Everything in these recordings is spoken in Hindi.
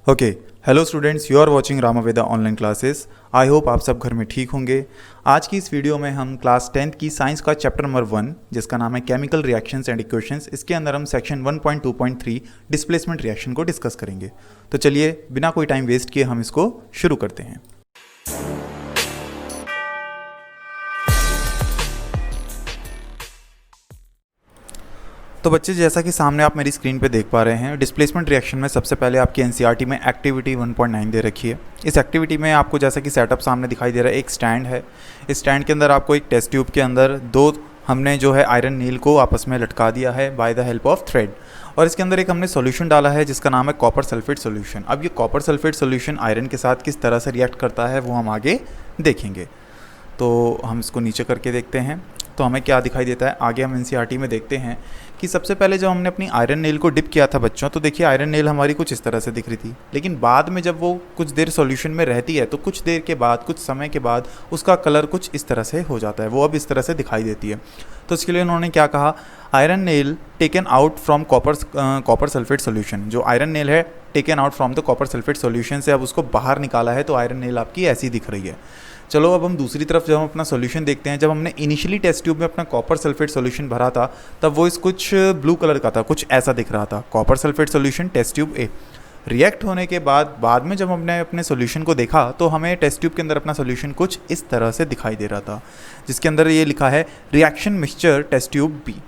Okay, hello students, you are watching Ramaveda online classes. I hope आप सब घर में ठीक होंगे। आज की इस वीडियो में हम क्लास 10th की साइंस का चैप्टर नंबर 1 जिसका नाम है केमिकल रिएक्शंस एंड इक्वेशंस, इसके अंदर हम सेक्शन 1.2.3 डिस्प्लेसमेंट रिएक्शन को डिस्कस करेंगे। तो चलिए बिना कोई टाइम वेस्ट किए हम इसको शुरू करते हैं। तो बच्चे, जैसा कि सामने आप मेरी स्क्रीन पे देख पा रहे हैं, डिस्प्लेसमेंट रिएक्शन में सबसे पहले आपकी एनसीईआरटी में एक्टिविटी 1.9 दे रखी है। इस एक्टिविटी में आपको जैसा कि सेटअप सामने दिखाई दे रहा है, एक स्टैंड है। इस स्टैंड के अंदर आपको एक टेस्ट ट्यूब के अंदर हमने जो है आयरन नील को आपस में लटका दिया है by the help of thread, और इसके अंदर एक हमने सॉल्यूशन डाला है जिसका नाम है कॉपर सल्फेट सॉल्यूशन। अब ये कॉपर सल्फेट सॉल्यूशन आयरन के साथ किस तरह से रिएक्ट करता है वो हम आगे देखेंगे। तो हम इसको नीचे करके देखते हैं तो हमें क्या दिखाई देता है। आगे हम एनसीईआरटी में देखते हैं कि सबसे पहले जब हमने अपनी आयरन नेल को डिप किया था बच्चों, तो देखिए आयरन नेल हमारी कुछ इस तरह से दिख रही थी, लेकिन बाद में जब वो कुछ देर सॉल्यूशन में रहती है तो कुछ देर के बाद, कुछ समय के बाद उसका कलर कुछ इस तरह से हो जाता है, वो अब इस तरह से दिखाई देती है। तो इसके लिए उन्होंने क्या कहा, iron nail taken out from copper sulphate solution. जो आयरन नेल है taken out from the copper sulphate solution से अब उसको बाहर निकाला है, तो आयरन नेल आपकी ऐसी दिख रही है। चलो अब हम दूसरी तरफ जब हम अपना सॉल्यूशन देखते हैं, जब हमने इनिशियली टेस्ट ट्यूब में अपना कॉपर सल्फेट सॉल्यूशन भरा था तब वो इस कुछ ब्लू कलर का था, कुछ ऐसा दिख रहा था। Copper sulphate solution test tube A. React होने के बाद में जब हमने अपने सॉल्यूशन को देखा तो हमें टेस्ट ट्यूब के अंदर अपना सॉल्यूशन कुछ इस तरह से दिखाई दे रहा था, जिसके अंदर ये लिखा है reaction mixture test tube B.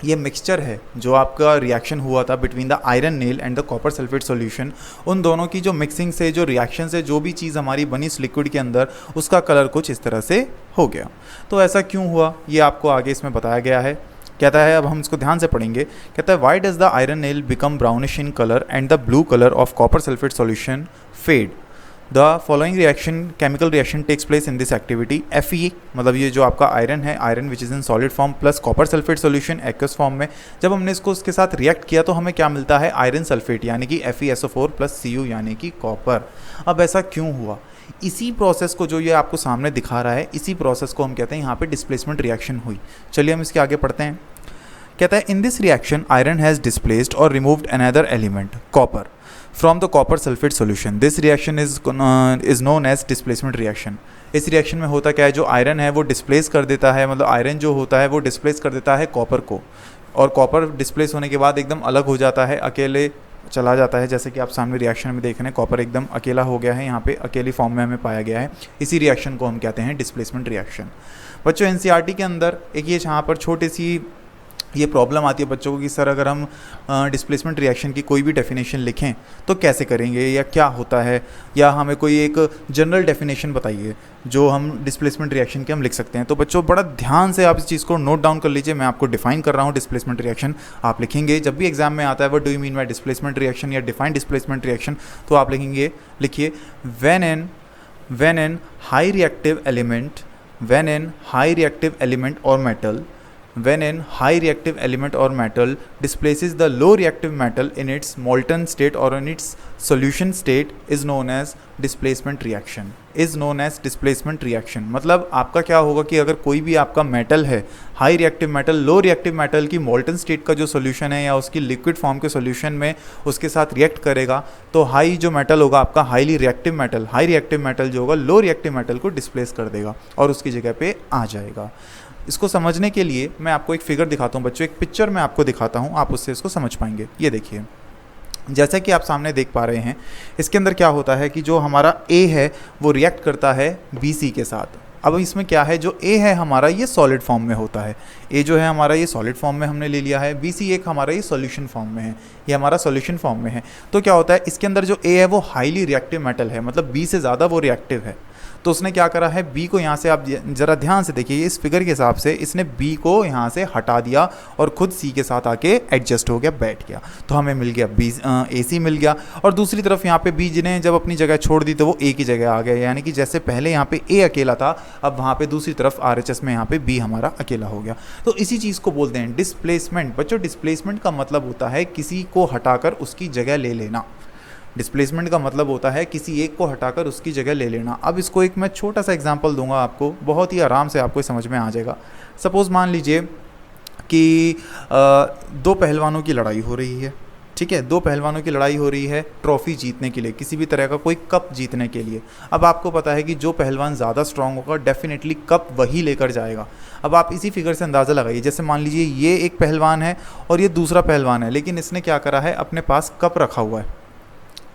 ये मिक्सचर है जो आपका रिएक्शन हुआ था between the iron nail and the copper sulphate solution. उन दोनों की जो मिक्सिंग से, जो रिएक्शन से जो भी चीज़ हमारी बनी इस लिक्विड के अंदर, उसका कलर कुछ इस तरह से हो गया। तो ऐसा क्यों हुआ ये आपको आगे इसमें बताया गया है। कहता है, अब हम इसको ध्यान से पढ़ेंगे। कहता है why does the iron nail become brownish in colour and the blue colour of copper sulphate solution fade. The following reaction chemical reaction takes place in this activity. Fe मतलब ये जो आपका आयरन है, iron which is in solid form, plus copper sulphate solution aqueous form में। जब हमने इसको उसके साथ रिएक्ट किया तो हमें क्या मिलता है, आयरन सल्फेट यानी कि FeSO4 प्लस Cu यानी कि कॉपर। अब ऐसा क्यों हुआ, इसी प्रोसेस को जो ये आपको सामने दिखा रहा है, इसी प्रोसेस को हम कहते हैं यहाँ पे डिस्प्लेसमेंट रिएक्शन हुई। चलिए हम इसके आगे पढ़ते हैं। कहता है in this reaction iron has displaced और removed another element copper from the copper sulphate solution. This reaction is known as displacement reaction. इस रिएक्शन में होता क्या है, जो आयरन है वो डिस्प्लेस कर देता है, मतलब आयरन जो होता है वो डिस्प्लेस कर देता है कॉपर को, और कॉपर डिस्प्लेस होने के बाद एकदम अलग हो जाता है, अकेले चला जाता है। जैसे कि आप सामने रिएक्शन में देख रहे हैं, कॉपर एकदम अकेला हो गया है, यहाँ पे अकेली फॉर्म में हमें पाया गया है। इसी रिएक्शन को हम कहते हैं डिस्प्लेसमेंट रिएक्शन। बच्चों एनसीईआरटी के अंदर एक ये यहाँ पर छोटी सी ये प्रॉब्लम आती है बच्चों को कि सर अगर हम डिस्प्लेसमेंट रिएक्शन की कोई भी डेफिनेशन लिखें तो कैसे करेंगे, या क्या होता है, या हमें कोई एक जनरल डेफिनेशन बताइए जो हम डिस्प्लेसमेंट रिएक्शन की हम लिख सकते हैं। तो बच्चों बड़ा ध्यान से आप इस चीज़ को नोट डाउन कर लीजिए। मैं आपको डिफाइन कर रहा हूँ डिस्प्लेसमेंट रिएक्शन। आप लिखेंगे जब भी एग्जाम में आता है, what do you mean by displacement reaction या डिफाइन डिस्प्लेसमेंट रिएक्शन, तो आप लिखिए when an high reactive element और metal when an high reactive element or metal displaces the low reactive metal in its molten state or in its solution state is known as displacement reaction। मतलब आपका क्या होगा कि अगर कोई भी आपका मेटल है, हाई रिएक्टिव मेटल, लो रिएक्टिव मेटल की मोल्टन स्टेट का जो सोल्यूशन है या उसकी लिक्विड फॉर्म के सोल्यूशन में उसके साथ रिएक्ट करेगा, तो हाई जो मेटल होगा आपका हाई रिएक्टिव मेटल जो होगा लो रिएक्टिव मेटल को डिस्प्लेस कर देगा और उसकी जगह पे आ जाएगा। इसको समझने के लिए मैं आपको एक फिगर दिखाता हूँ बच्चों, एक पिक्चर मैं आपको दिखाता हूँ, आप उससे इसको समझ पाएंगे। ये देखिए, जैसा कि आप सामने देख पा रहे हैं, इसके अंदर क्या होता है कि जो हमारा A है वो रिएक्ट करता है BC के साथ। अब इसमें क्या है, जो A है हमारा ये सॉलिड फॉर्म में होता है, A जो है हमारा ये सॉलिड फॉर्म में हमने ले लिया है, BC एक हमारा ये सॉल्यूशन फॉर्म में है, ये हमारा सॉल्यूशन फॉर्म में है। तो क्या होता है, इसके अंदर जो A है वो हाईली रिएक्टिव मेटल है, मतलब B से ज़्यादा वो रिएक्टिव है। तो उसने क्या करा है, बी को यहाँ से, आप ज़रा ध्यान से देखिए इस फिगर के हिसाब से, इसने बी को यहाँ से हटा दिया और खुद सी के साथ आके एडजस्ट हो गया, बैठ गया। तो हमें मिल गया बी, ए सी मिल गया। और दूसरी तरफ यहाँ पे बी ने जब अपनी जगह छोड़ दी तो वो ए की जगह आ गया, यानी कि जैसे पहले यहाँ पे ए अकेला था, अब वहाँ पे दूसरी तरफ RHS में यहाँ पे बी हमारा अकेला हो गया। तो इसी चीज़ को बोलते हैं डिस्प्लेसमेंट। बच्चों डिस्प्लेसमेंट का मतलब होता है किसी को हटाकर उसकी जगह ले लेना। डिस्प्लेसमेंट का मतलब होता है किसी एक को हटाकर उसकी जगह ले लेना। अब इसको एक मैं छोटा सा एग्जांपल दूंगा आपको, बहुत ही आराम से आपको समझ में आ जाएगा। सपोज़ मान लीजिए कि दो पहलवानों की लड़ाई हो रही है, ठीक है, दो पहलवानों की लड़ाई हो रही है ट्रॉफी जीतने के लिए, किसी भी तरह का कोई कप जीतने के लिए। अब आपको पता है कि जो पहलवान ज़्यादा स्ट्रांग होगा डेफिनेटली कप वही लेकर जाएगा। अब आप इसी फिगर से अंदाज़ा लगाइए, जैसे मान लीजिए ये एक पहलवान है और ये दूसरा पहलवान है, लेकिन इसने क्या करा है, अपने पास कप रखा हुआ है।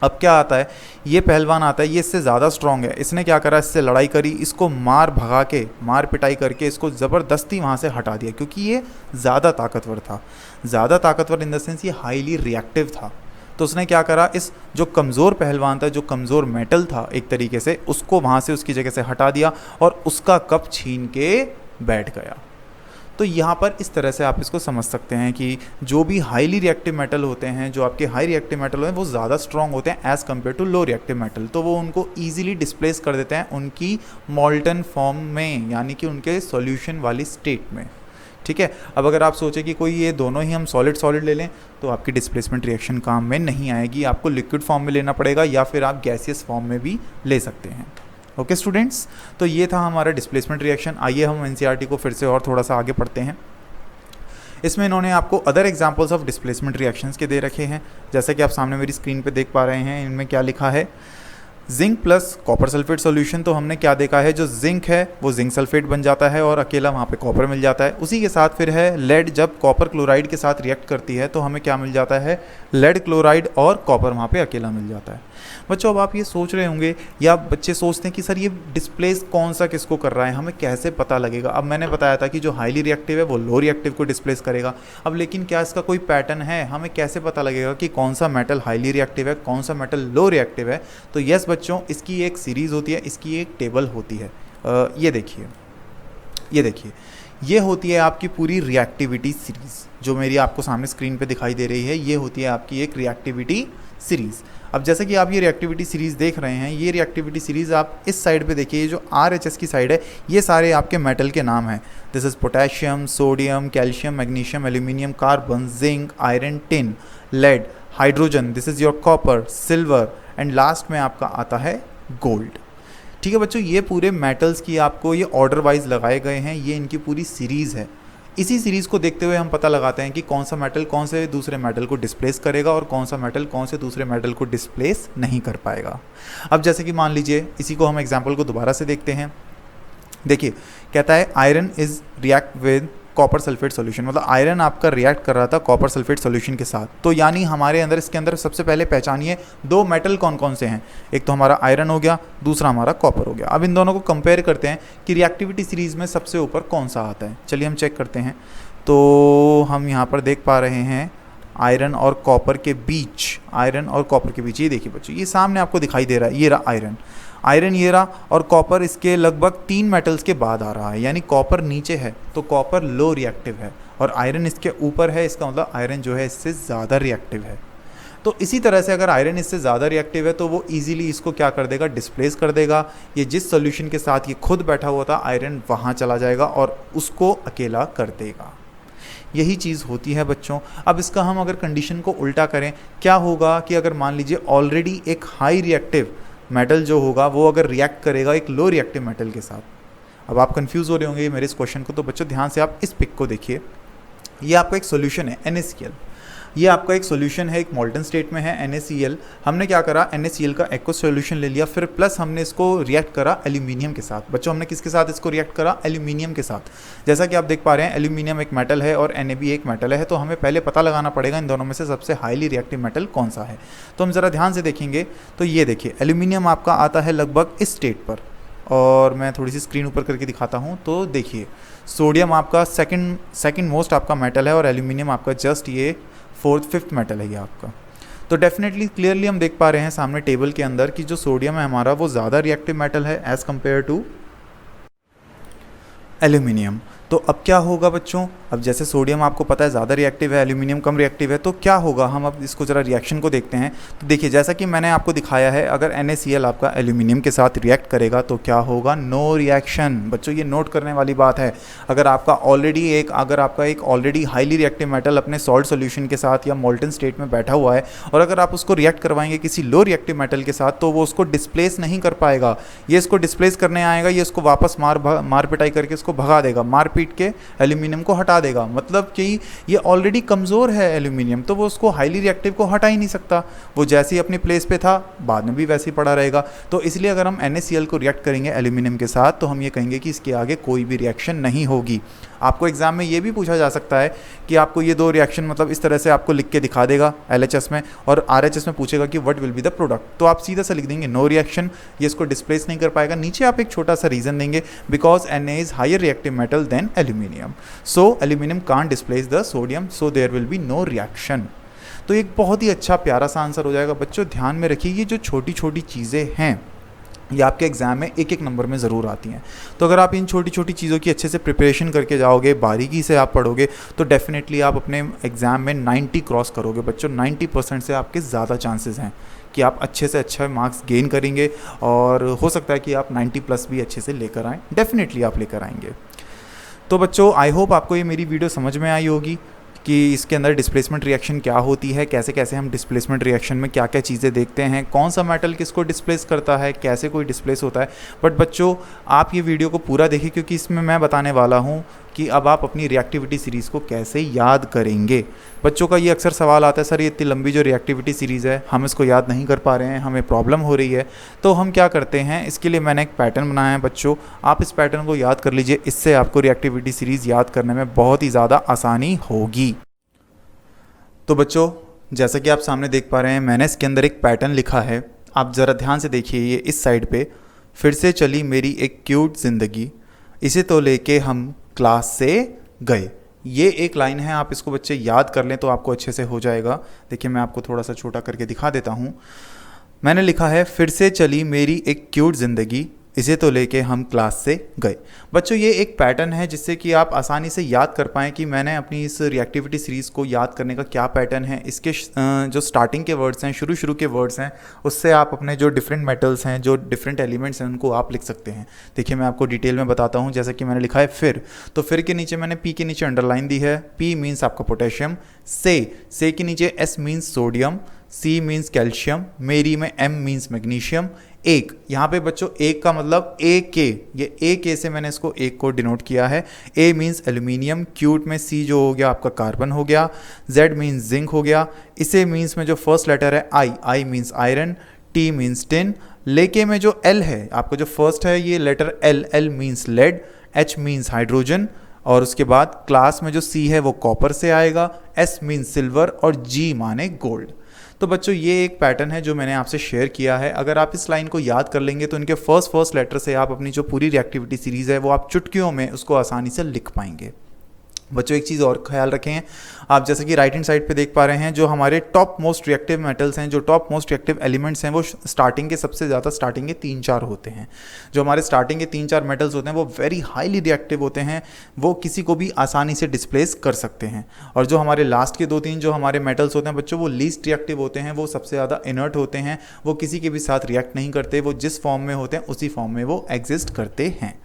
अब क्या आता है, ये पहलवान आता है, ये इससे ज़्यादा स्ट्रांग है, इसने क्या करा, इससे लड़ाई करी, इसको मार भगा के, मार पिटाई करके इसको ज़बरदस्ती वहाँ से हटा दिया, क्योंकि ये ज़्यादा ताकतवर था। ज़्यादा ताकतवर इन द सेंस ये हाईली रिएक्टिव था। तो उसने क्या करा, इस जो कमज़ोर पहलवान था, जो कमज़ोर मेटल था एक तरीके से, उसको वहाँ से उसकी जगह से हटा दिया और उसका कप छीन के बैठ गया। तो यहाँ पर इस तरह से आप इसको समझ सकते हैं कि जो भी हाईली रिएक्टिव मेटल होते हैं, जो आपके हाई रिएक्टिव मेटल हैं, वो ज़्यादा स्ट्रॉन्ग होते हैं as compare to low reactive metal. तो वो उनको ईजिली डिस्प्लेस कर देते हैं उनकी मॉल्टन फॉर्म में, यानी कि उनके सॉल्यूशन वाली स्टेट में। ठीक है, अब अगर आप सोचें कि कोई ये दोनों ही हम सॉलिड सॉलिड ले लें तो आपकी डिस्प्लेसमेंट रिएक्शन काम में नहीं आएगी, आपको लिक्विड फॉर्म में लेना पड़ेगा या फिर आप गैसियस फॉर्म में भी ले सकते हैं। ओके स्टूडेंट्स, तो ये था हमारा डिस्प्लेसमेंट रिएक्शन। आइए हम एनसीईआरटी को फिर से और थोड़ा सा आगे पढ़ते हैं। इसमें इन्होंने आपको other examples of displacement reactions के दे रखे हैं, जैसे कि आप सामने मेरी स्क्रीन पे देख पा रहे हैं। इनमें क्या लिखा है, zinc plus copper sulphate solution. तो हमने क्या देखा है, जो जिंक है वो जिंक सल्फेट बन जाता है और अकेला वहाँ पे कॉपर मिल जाता है। उसी के साथ फिर है लेड, जब कॉपर क्लोराइड के साथ रिएक्ट करती है तो हमें क्या मिल जाता है, लेड क्लोराइड और कॉपर वहाँ पे अकेला मिल जाता है। बच्चों अब आप ये सोच रहे होंगे या बच्चे सोचते हैं कि सर ये डिस्प्लेस कौन सा किसको कर रहा है, हमें कैसे पता लगेगा। अब मैंने बताया था कि जो हाईली रिएक्टिव है वो लो रिएक्टिव को डिस्प्लेस करेगा। अब लेकिन क्या इसका कोई पैटर्न है, हमें कैसे पता लगेगा कि कौन सा मेटल हाईली रिएक्टिव है, कौन सा मेटल लो रिएक्टिव है। तो यस बच्चों, इसकी एक सीरीज़ होती है, इसकी एक टेबल होती है। ये देखिए, ये होती है आपकी पूरी रिएक्टिविटी सीरीज़, जो मेरी आपको सामने स्क्रीन पे दिखाई दे रही है। ये होती है आपकी एक रिएक्टिविटी सीरीज़। अब जैसे कि आप ये रिएक्टिविटी सीरीज़ देख रहे हैं, ये रिएक्टिविटी सीरीज़ आप इस साइड पे देखिए, ये जो RHS की साइड है, ये सारे आपके मेटल के नाम हैं। This is potassium, sodium, calcium, magnesium, aluminium, carbon, zinc, iron, tin, lead, hydrogen, this is your copper, silver and last में आपका आता है गोल्ड। ठीक है बच्चों, ये पूरे मेटल्स की आपको ये ऑर्डर वाइज लगाए गए हैं, ये इनकी पूरी सीरीज़ है। इसी सीरीज़ को देखते हुए हम पता लगाते हैं कि कौन सा मेटल कौन से दूसरे मेटल को डिस्प्लेस करेगा और कौन सा मेटल कौन से दूसरे मेटल को डिस्प्लेस नहीं कर पाएगा। अब जैसे कि मान लीजिए, इसी को हम एग्जांपल को दोबारा से देखते हैं। देखिए, कहता है iron is react with copper sulphate solution, मतलब आयरन आपका रिएक्ट कर रहा था कॉपर सल्फेट सॉल्यूशन के साथ। तो यानी हमारे अंदर, इसके अंदर सबसे पहले पहचानिए दो मेटल कौन कौन से हैं। एक तो हमारा आयरन हो गया, दूसरा हमारा कॉपर हो गया। अब इन दोनों को कंपेयर करते हैं कि रिएक्टिविटी सीरीज़ में सबसे ऊपर कौन सा आता है। चलिए हम चेक करते हैं। तो हम यहाँ पर देख पा रहे हैं आयरन और कॉपर के बीच, आयरन और कॉपर के बीच, ये देखिए बच्चों, ये सामने आपको दिखाई दे रहा है, ये रहा आयरन ये रहा, और कॉपर इसके लगभग 3 मेटल्स के बाद आ रहा है, यानी कॉपर नीचे है तो कॉपर लो रिएक्टिव है और आयरन इसके ऊपर है, इसका मतलब आयरन जो है इससे ज़्यादा रिएक्टिव है। तो इसी तरह से अगर आयरन इससे ज़्यादा रिएक्टिव है तो वो इजीली इसको क्या कर देगा, डिस्प्लेस कर देगा। ये जिस सॉल्यूशन के साथ ये खुद बैठा हुआ था आयरन, वहाँ चला जाएगा और उसको अकेला कर देगा। यही चीज़ होती है बच्चों। अब इसका हम अगर कंडीशन को उल्टा करें, क्या होगा कि अगर मान लीजिए ऑलरेडी एक हाई रिएक्टिव मेटल जो होगा वो अगर रिएक्ट करेगा एक लो रिएक्टिव मेटल के साथ। अब आप कंफ्यूज हो रहे होंगे मेरे इस क्वेश्चन को, तो बच्चों ध्यान से आप इस पिक को देखिए। ये आपका एक सॉल्यूशन है NaCl, ये आपका एक सॉल्यूशन है, एक मोल्टन स्टेट में है NaCl। हमने क्या करा, NaCl का एक्वस सॉल्यूशन ले लिया, फिर प्लस हमने इसको रिएक्ट करा एल्यूमिनियम के साथ। बच्चों हमने किसके साथ इसको रिएक्ट करा, एल्यूमिनियम के साथ। जैसा कि आप देख पा रहे हैं एल्यूमिनियम एक मेटल है और Na भी एक मेटल है, तो हमें पहले पता लगाना पड़ेगा इन दोनों में से सबसे हाईली रिएक्टिव मेटल कौन सा है। तो हम ज़रा ध्यान से देखेंगे तो ये देखिए, एल्यूमिनियम आपका आता है लगभग इस स्टेट पर, और मैं थोड़ी सी स्क्रीन ऊपर करके दिखाता हूँ। तो देखिए, सोडियम आपका सेकंड मोस्ट आपका मेटल है और एल्यूमिनियम आपका जस्ट ये 4th 5th मेटल है ये आपका। तो डेफिनेटली क्लियरली हम देख पा रहे हैं सामने टेबल के अंदर कि जो सोडियम है हमारा वो ज़्यादा रिएक्टिव मेटल है एज़ कम्पेयर टू एल्यूमिनियम। तो अब क्या होगा बच्चों, अब जैसे सोडियम आपको पता है ज़्यादा रिएक्टिव है, एल्यूमिनियम कम रिएक्टिव है, तो क्या होगा, हम अब इसको ज़रा रिएक्शन को देखते हैं। तो देखिए, जैसा कि मैंने आपको दिखाया है, अगर NaCl आपका एल्यूमिनियम के साथ रिएक्ट करेगा तो क्या होगा, नो रिएक्शन। बच्चों ये नोट करने वाली बात है। अगर आपका एक ऑलरेडी हाईली रिएक्टिव मेटल अपने सॉल्ट सोल्यूशन के साथ या मोल्टन स्टेट में बैठा हुआ है और अगर आप उसको रिएक्ट करवाएंगे किसी लो रिएक्टिव मेटल के साथ, तो वो उसको डिस्प्लेस नहीं कर पाएगा। ये इसको डिस्प्लेस करने आएगा, ये इसको वापस मार पिटाई करके इसको भगा देगा, मारपीट पीट के एल्यूमिनियम को हटा देगा। मतलब कि ये ऑलरेडी कमज़ोर है एल्यूमिनियम, तो वो उसको हाईली रिएक्टिव को हटा ही नहीं सकता, वो जैसे ही अपनी प्लेस पे था बाद में भी वैसे ही पड़ा रहेगा। तो इसलिए अगर हम NaCl को रिएक्ट करेंगे एल्यूमिनियम के साथ तो हम ये कहेंगे कि इसके आगे कोई भी रिएक्शन नहीं होगी। आपको एग्जाम में ये भी पूछा जा सकता है कि आपको ये दो रिएक्शन मतलब इस तरह से आपको लिख के दिखा देगा LHS में, और RHS में पूछेगा कि what will be the product, तो आप सीधा सा लिख देंगे नो रिएक्शन, ये इसको डिस्प्लेस नहीं कर पाएगा। नीचे आप एक छोटा सा रीजन देंगे, because Na is higher reactive metal than aluminium, so aluminium can't displace the sodium, so there will be no reaction. तो एक बहुत ही अच्छा प्यारा सा आंसर हो जाएगा। बच्चों ध्यान में रखिए, ये जो छोटी छोटी चीज़ें हैं ये आपके एग्ज़ाम में एक एक नंबर में ज़रूर आती हैं। तो अगर आप इन छोटी छोटी चीज़ों की अच्छे से प्रिपरेशन करके जाओगे, बारीकी से आप पढ़ोगे, तो डेफिनेटली आप अपने एग्ज़ाम में 90 क्रॉस करोगे। बच्चों 90% से आपके ज़्यादा चांसेस हैं कि आप अच्छे से अच्छा मार्क्स गेन करेंगे, और हो सकता है कि आप 90+ भी अच्छे से लेकर आएँ, डेफिनेटली आप लेकर आएंगे। तो बच्चों आई होप आपको ये मेरी वीडियो समझ में आई होगी कि इसके अंदर डिस्प्लेसमेंट रिएक्शन क्या होती है, कैसे कैसे हम डिस्प्लेसमेंट रिएक्शन में क्या क्या चीज़ें देखते हैं, कौन सा मेटल किसको डिस्प्लेस करता है, कैसे कोई डिस्प्लेस होता है। बट बच्चों आप ये वीडियो को पूरा देखिए, क्योंकि इसमें मैं बताने वाला हूँ कि अब आप अपनी रिएक्टिविटी सीरीज़ को कैसे याद करेंगे। बच्चों का ये अक्सर सवाल आता है, सर ये इतनी लंबी जो रिएक्टिविटी सीरीज़ है हम इसको याद नहीं कर पा रहे हैं, हमें प्रॉब्लम हो रही है। तो हम क्या करते हैं, इसके लिए मैंने एक पैटर्न बनाया है बच्चों, आप इस पैटर्न को याद कर लीजिए, इससे आपको रिएक्टिविटी सीरीज़ याद करने में बहुत ही ज़्यादा आसानी होगी। तो बच्चों जैसा कि आप सामने देख पा रहे हैं, मैंने इसके अंदर एक पैटर्न लिखा है, आप ज़रा ध्यान से देखिए। ये इस साइड पे, फिर से चली मेरी एक क्यूट ज़िंदगी, इसे तो लेके हम क्लास से गए, ये एक लाइन है। आप इसको बच्चे याद कर लें तो आपको अच्छे से हो जाएगा। देखिए मैं आपको थोड़ा सा छोटा करके दिखा देता हूँ। मैंने लिखा है, फिर से चली मेरी एक क्यूट ज़िंदगी, इसे तो लेके हम क्लास से गए। बच्चों ये एक पैटर्न है जिससे कि आप आसानी से याद कर पाएँ कि मैंने अपनी इस रिएक्टिविटी सीरीज़ को याद करने का क्या पैटर्न है। इसके जो स्टार्टिंग के वर्ड्स हैं, शुरू के वर्ड्स हैं, उससे आप अपने जो डिफरेंट मेटल्स हैं, जो डिफरेंट एलिमेंट्स हैं, उनको आप लिख सकते हैं। देखिए मैं आपको डिटेल में बताता हूँ। जैसा कि मैंने लिखा है फिर, तो फिर के नीचे मैंने पी के नीचे अंडरलाइन दी है, पी मीन्स आपका पोटेशियम, से के नीचे S means sodium, C means calcium, मेरी में एम मीन्स मैग्नीशियम, एक, यहाँ पे बच्चों एक का मतलब ए के, ये ए के से मैंने इसको एक को डिनोट किया है। ए मीन्स एल्यूमिनियम, क्यूट में सी जो हो गया आपका कार्बन हो गया, जेड मीन्स जिंक हो गया, इसे मीन्स में जो फर्स्ट लेटर है I means iron, T means tin, लेके में जो एल है आपका जो फर्स्ट है ये letter L means lead, H means hydrogen, और उसके बाद क्लास में जो सी है वो कॉपर से आएगा, एस मीन्स सिल्वर, और जी माने गोल्ड। तो बच्चों ये एक पैटर्न है जो मैंने आपसे शेयर किया है। अगर आप इस लाइन को याद कर लेंगे तो इनके फर्स्ट लेटर से आप अपनी जो पूरी रिएक्टिविटी सीरीज़ है वो आप चुटकियों में उसको आसानी से लिख पाएंगे। बच्चों एक चीज़ और ख्याल रखें, आप जैसे कि राइट हैंड साइड पे देख पा रहे हैं, जो हमारे टॉप मोस्ट रिएक्टिव मेटल्स हैं, जो टॉप मोस्ट रिएक्टिव एलिमेंट्स हैं, वो स्टार्टिंग के सबसे ज़्यादा स्टार्टिंग के 3-4 होते हैं। जो हमारे स्टार्टिंग के 3-4 मेटल्स होते हैं वो वेरी हाईली रिएक्टिव होते हैं, वो किसी को भी आसानी से डिस्प्लेस कर सकते हैं। और जो हमारे लास्ट के 2-3 जो हमारे मेटल्स होते हैं बच्चों, वो लीस्ट रिएक्टिव होते हैं, वो सबसे ज़्यादा इनर्ट होते हैं, वो किसी के भी साथ रिएक्ट नहीं करते, वो जिस फॉर्म में होते हैं उसी फॉर्म में वो एग्जिस्ट करते हैं।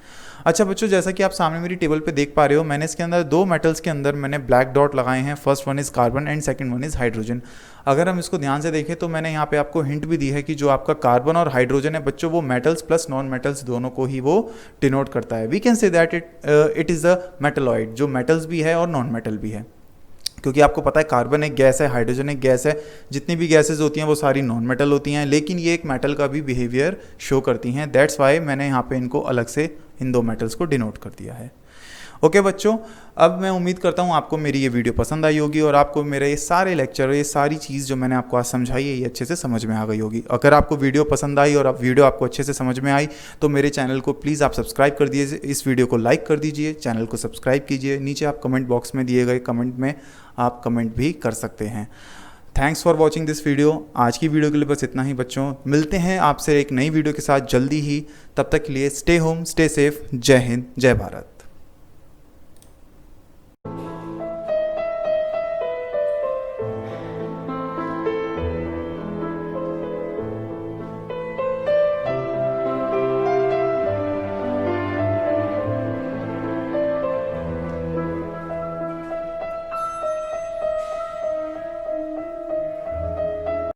अच्छा बच्चों जैसा कि आप सामने मेरी टेबल पे देख पा रहे हो, मैंने इसके अंदर 2 मेटल्स के अंदर मैंने ब्लैक डॉट लगाए हैं। First one is carbon and second one is hydrogen. अगर हम इसको ध्यान से देखें तो मैंने यहाँ पे आपको हिंट भी दी है कि जो आपका कार्बन और हाइड्रोजन है बच्चों, वो मेटल्स प्लस नॉन मेटल्स दोनों को ही वो डिनोट करता है। We can say that it is a metalloid, जो मेटल्स भी है और नॉन मेटल भी है, क्योंकि आपको पता है कार्बन एक गैस है, हाइड्रोजन एक गैस है, जितनी भी गैसेज होती हैं वो सारी नॉन मेटल होती हैं, लेकिन ये एक मेटल का भी बिहेवियर शो करती हैं। दैट्स वाई मैंने यहाँ पे इनको अलग से इन 2 मेटल्स को डिनोट कर दिया है। ओके बच्चों, अब मैं उम्मीद करता हूँ आपको मेरी ये वीडियो पसंद आई होगी और आपको मेरे ये सारे लेक्चर, ये सारी चीज़ जो मैंने आपको आज समझाई है ये अच्छे से समझ में आ गई होगी। अगर आपको वीडियो पसंद आई और वीडियो आपको अच्छे से समझ में आई तो मेरे चैनल को प्लीज़ आप सब्सक्राइब कर दीजिए, इस वीडियो को लाइक कर दीजिए, चैनल को सब्सक्राइब कीजिए। नीचे आप कमेंट बॉक्स में दिए गए कमेंट में आप कमेंट भी कर सकते हैं। Thanks for watching this video. आज की वीडियो के लिए बस इतना ही बच्चों, मिलते हैं आपसे एक नई वीडियो के साथ जल्दी ही। तब तक के लिए स्टे होम, स्टे सेफ। जय हिंद, जय भारत।